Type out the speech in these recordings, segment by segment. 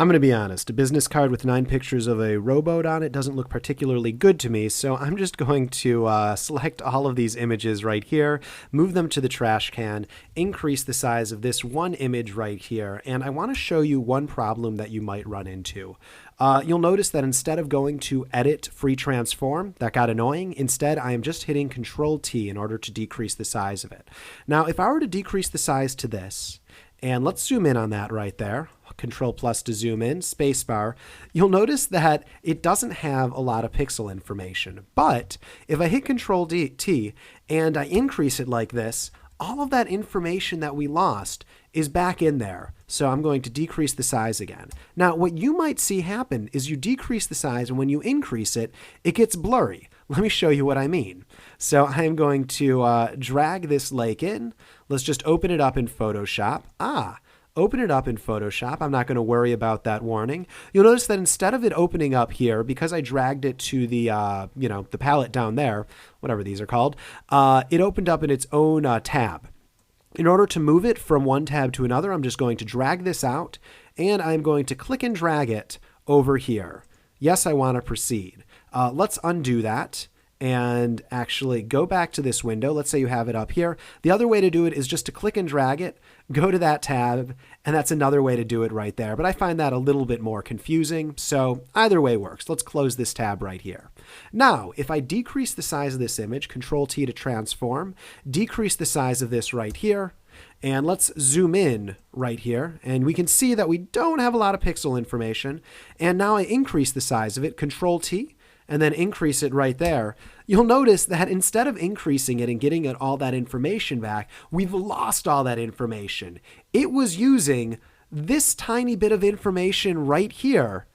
I'm going to be honest, a business card with 9 pictures of a rowboat on it doesn't look particularly good to me, so I'm just going to select all of these images right here, move them to the trash can, increase the size of this one image right here, and I want to show you one problem that you might run into. You'll notice that instead of going to Edit Free Transform, that got annoying. Instead, I am just hitting Control T in order to decrease the size of it. Now, if I were to decrease the size to this, and let's zoom in on that right there. Control plus to zoom in, spacebar. You'll notice that it doesn't have a lot of pixel information. But if I hit Control T and I increase it like this, all of that information that we lost is back in there. So I'm going to decrease the size again. Now, what you might see happen is you decrease the size, and when you increase it, it gets blurry. Let me show you what I mean. So I'm going to drag this lake in. Let's just open it up in Photoshop. Open it up in Photoshop. I'm not going to worry about that warning. You'll notice that instead of it opening up here, because I dragged it to the, the palette down there, whatever these are called, it opened up in its own tab. In order to move it from one tab to another, I'm just going to drag this out, and I'm going to click and drag it over here. Yes, I want to proceed. Let's undo that and actually go back to this window. Let's say you have it up here. The other way to do it is just to click and drag it, go to that tab, and that's another way to do it right there. But I find that a little bit more confusing, so either way works. Let's close this tab right here. Now, if I decrease the size of this image, Control T to transform, decrease the size of this right here, and let's zoom in right here, and we can see that we don't have a lot of pixel information. And now I increase the size of it, Control T, and then increase it right there. You'll notice that instead of increasing it and getting it all that information back, we've lost all that information. It was using this tiny bit of information right here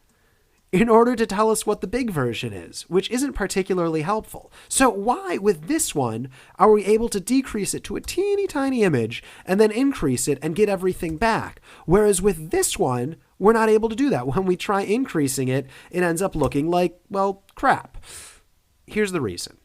in order to tell us what the big version is, which isn't particularly helpful. So why, with this one, are we able to decrease it to a teeny tiny image and then increase it and get everything back? Whereas with this one, we're not able to do that. When we try increasing it, it ends up looking like, well, crap. Here's the reason.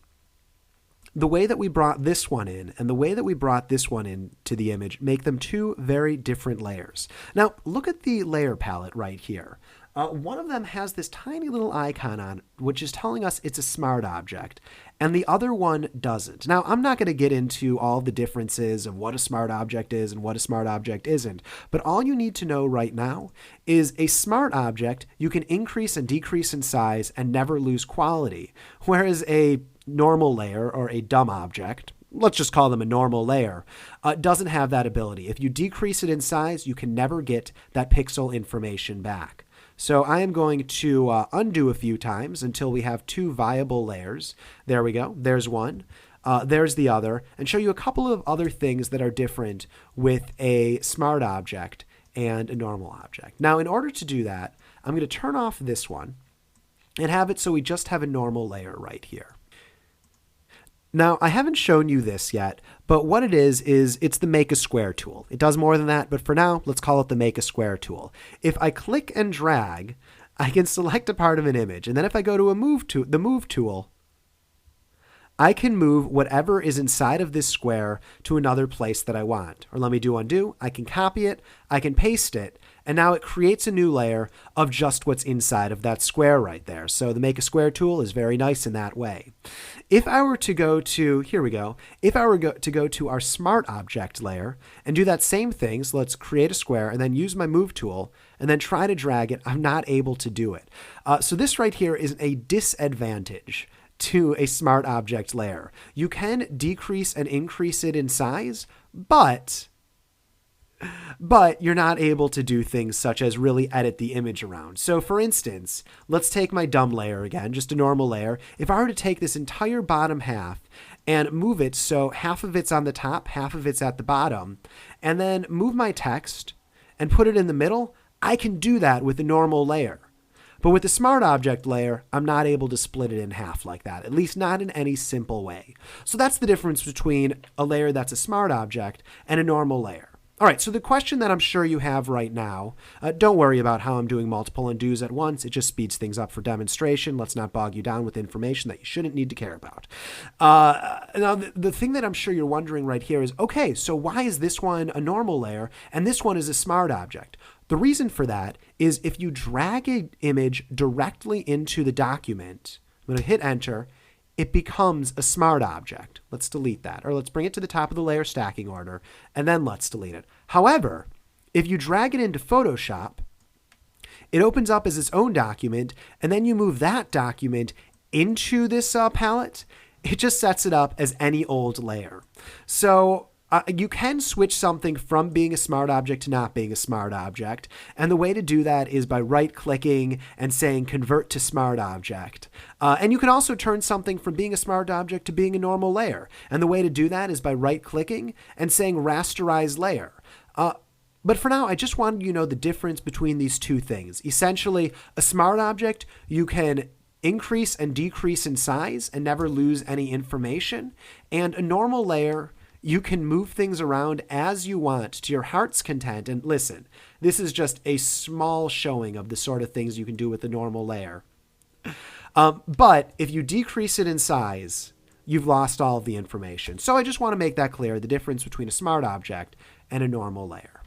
The way that we brought this one in and the way that we brought this one in to the image make them two very different layers. Now, look at the layer palette right here. One of them has this tiny little icon on, which is telling us it's a smart object, and the other one doesn't. Now, I'm not going to get into all the differences of what a smart object is and what a smart object isn't, but all you need to know right now is a smart object you can increase and decrease in size and never lose quality, whereas a normal layer or a dumb object, let's just call them a normal layer, doesn't have that ability. If you decrease it in size, you can never get that pixel information back. So I am going to undo a few times until we have two viable layers. There we go. There's one. There's the other. And show you a couple of other things that are different with a smart object and a normal object. Now, in order to do that, I'm going to turn off this one and have it so we just have a normal layer right here. Now, I haven't shown you this yet, but what it is it's the Make a Square tool. It does more than that, but for now, let's call it the Make a Square tool. If I click and drag, I can select a part of an image, and then if I go to the Move tool, I can move whatever is inside of this square to another place that I want. Or let me do undo. I can copy it, I can paste it, and now it creates a new layer of just what's inside of that square right there. So the Make a Square tool is very nice in that way. If I were to go to, here we go, if I were to go to our Smart Object layer and do that same thing, so let's create a square and then use my Move tool and then try to drag it, I'm not able to do it. So this right here is a disadvantage to a smart object layer. You can decrease and increase it in size, but you're not able to do things such as really edit the image around. So for instance, let's take my dumb layer again, just a normal layer. If I were to take this entire bottom half and move it so half of it's on the top, half of it's at the bottom, and then move my text and put it in the middle, I can do that with a normal layer. But with the Smart Object layer, I'm not able to split it in half like that, at least not in any simple way. So that's the difference between a layer that's a Smart Object and a normal layer. All right, so the question that I'm sure you have right now, don't worry about how I'm doing multiple undos at once. It just speeds things up for demonstration. Let's not bog you down with information that you shouldn't need to care about. Now, the thing that I'm sure you're wondering right here is, okay, so why is this one a normal layer and this one is a Smart Object? The reason for that is if you drag an image directly into the document, I'm going to hit enter, it becomes a smart object. Let's delete that. Or let's bring it to the top of the layer stacking order, and then let's delete it. However, if you drag it into Photoshop, it opens up as its own document, and then you move that document into this palette, it just sets it up as any old layer. So you can switch something from being a smart object to not being a smart object. And the way to do that is by right-clicking and saying convert to smart object. And you can also turn something from being a smart object to being a normal layer. And the way to do that is by right-clicking and saying rasterize layer. But for now, I just wanted you to know the difference between these two things. Essentially, a smart object, you can increase and decrease in size and never lose any information. And a normal layer, you can move things around as you want to your heart's content. And listen, this is just a small showing of the sort of things you can do with a normal layer. But if you decrease it in size, you've lost all of the information. So I just want to make that clear, the difference between a smart object and a normal layer.